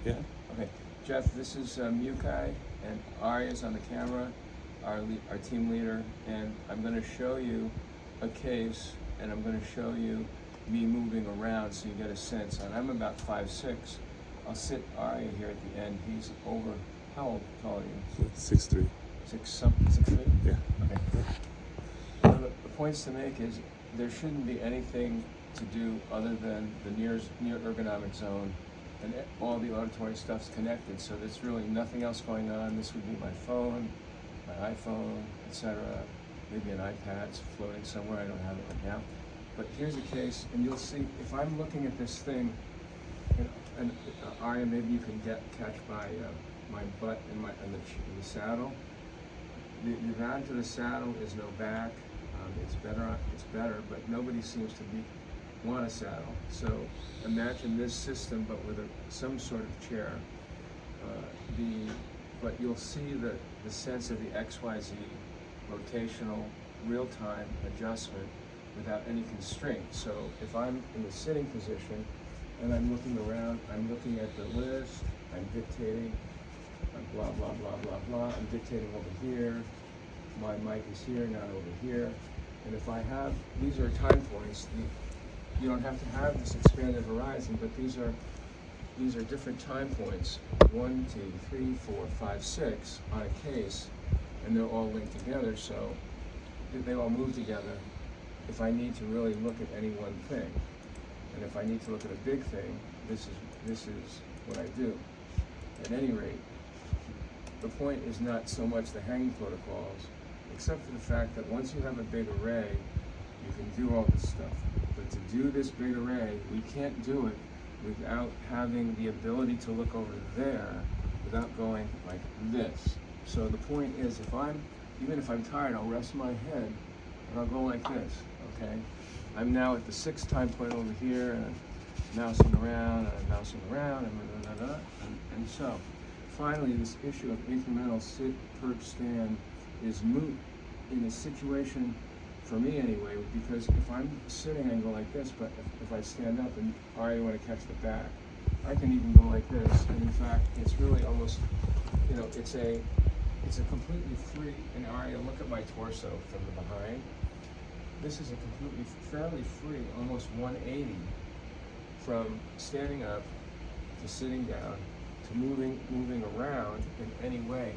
Yeah. Okay, Jeff, this is Mukai, and Arya's on the camera, our team leader, and I'm going to show you a case, and I'm going to show you me moving around so you get a sense. And I'm about 5'6". I'll sit Arya here at the end. He's over, how tall are you? 6'3". 6'3"? Yeah. Okay. The points to make is there shouldn't be anything to do other than the near ergonomic zone, and all the auditory stuff's connected, so there's really nothing else going on. This would be my phone, my iPhone, etc. Maybe an iPad's floating somewhere, I don't have it right now. But here's a case, and you'll see, if I'm looking at this thing, and Arya, maybe you can catch my butt in the saddle. The advantage of the saddle is no back. It's better, but nobody seems to want a saddle. So imagine this system, but with some sort of chair. But you'll see the sense of the XYZ rotational real-time adjustment without any constraint. So if I'm in the sitting position and I'm looking around, I'm looking at the list, I'm dictating, blah, blah, blah, blah, blah. I'm dictating over here. My mic is here, not over here. And if I have, these are time points. You don't have to have this expanded horizon, but these are different time points. 1, 2, 3, 4, 5, 6 on a case, and they're all linked together, so they all move together if I need to really look at any one thing. And if I need to look at a big thing, this is what I do. At any rate, the point is not so much the hanging protocols, except for the fact that once you have a big array, you can do all this stuff. But to do this big array, we can't do it without having the ability to look over there without going like this. So the point is, even if I'm tired, I'll rest my head and I'll go like this, okay? I'm now at the 6th time point over here, and I'm mousing around, and I'm mousing around, and so finally this issue of incremental sit, perch, stand is moot in a situation, for me anyway, because if I'm sitting, I go like this, but if I stand up and Arya want to catch the back, I can even go like this. And in fact, it's really almost, it's a completely free, and Arya, look at my torso from the behind. This is a completely, fairly free, almost 180 from standing up to sitting down to moving around in any way.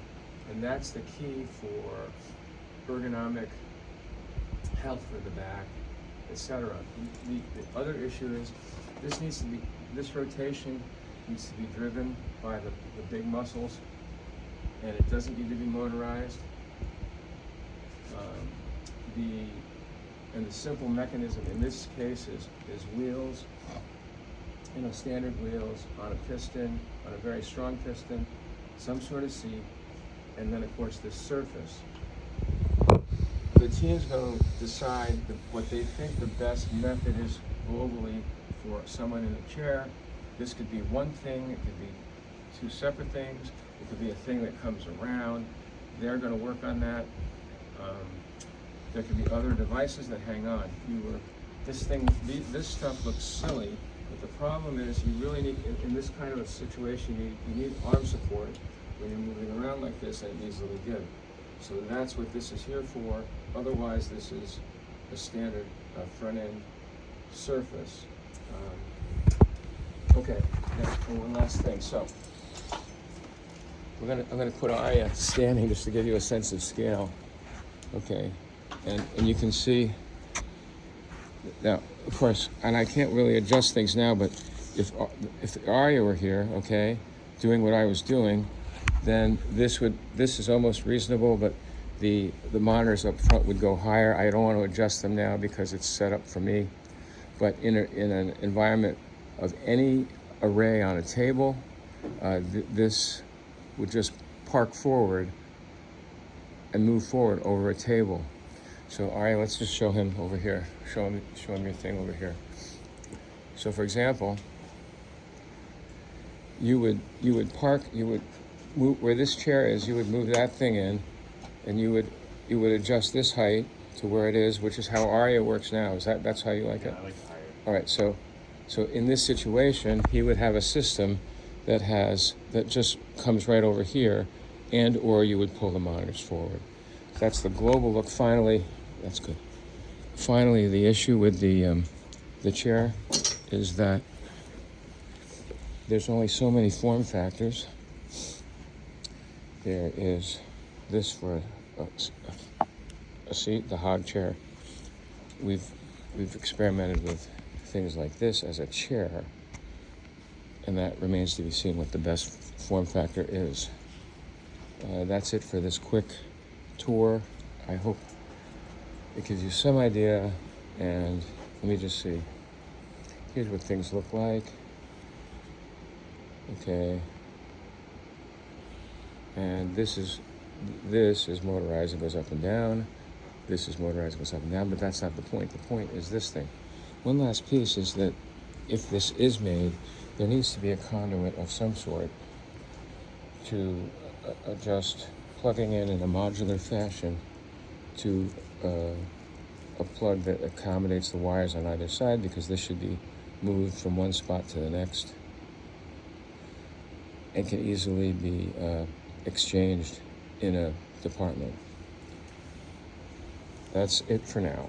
And that's the key for ergonomic health for the back, etc. The other issue is this rotation needs to be driven by the big muscles, and it doesn't need to be motorized. The simple mechanism in this case is wheels, standard wheels on a piston, on a very strong piston, some sort of seat, and then of course this surface. The team's going to decide what they think the best method is globally for someone in a chair. This could be one thing, it could be two separate things, it could be a thing that comes around. They're going to work on that. There could be other devices that hang on. This stuff looks silly, but the problem is you really need, in this kind of a situation, you need arm support when you're moving around like this, and it needs to look good. So that's what this is here for. Otherwise, this is a standard front-end surface. Okay, now one last thing. So I'm gonna put Arya standing just to give you a sense of scale. Okay, and you can see now, of course, and I can't really adjust things now, but if Arya were here, okay, doing what I was doing, then this is almost reasonable, but the monitors up front would go higher. I don't want to adjust them now because it's set up for me. But in an environment of any array on a table, this would just park forward and move forward over a table. So Arya, let's just show him over here. Show him your thing over here. So for example, you would move where this chair is. You would move that thing in, and you would adjust this height to where it is, which is how Arya works now. That's how you like it? I like it higher. All right. So in this situation, he would have a system that just comes right over here, and or you would pull the monitors forward. That's the global look. Finally, that's good. Finally, the issue with the chair is that there's only so many form factors. There is this for a seat, the hog chair. We've experimented with things like this as a chair, and that remains to be seen what the best form factor is. That's it for this quick tour. I hope it gives you some idea, and let me just see. Here's what things look like. Okay. And this is motorized, it goes up and down. This is motorized, it goes up and down, but that's not the point. The point is this thing. One last piece is that if this is made, there needs to be a conduit of some sort to adjust, plugging in a modular fashion to a plug that accommodates the wires on either side, because this should be moved from one spot to the next and can easily be exchanged in a department. That's it for now.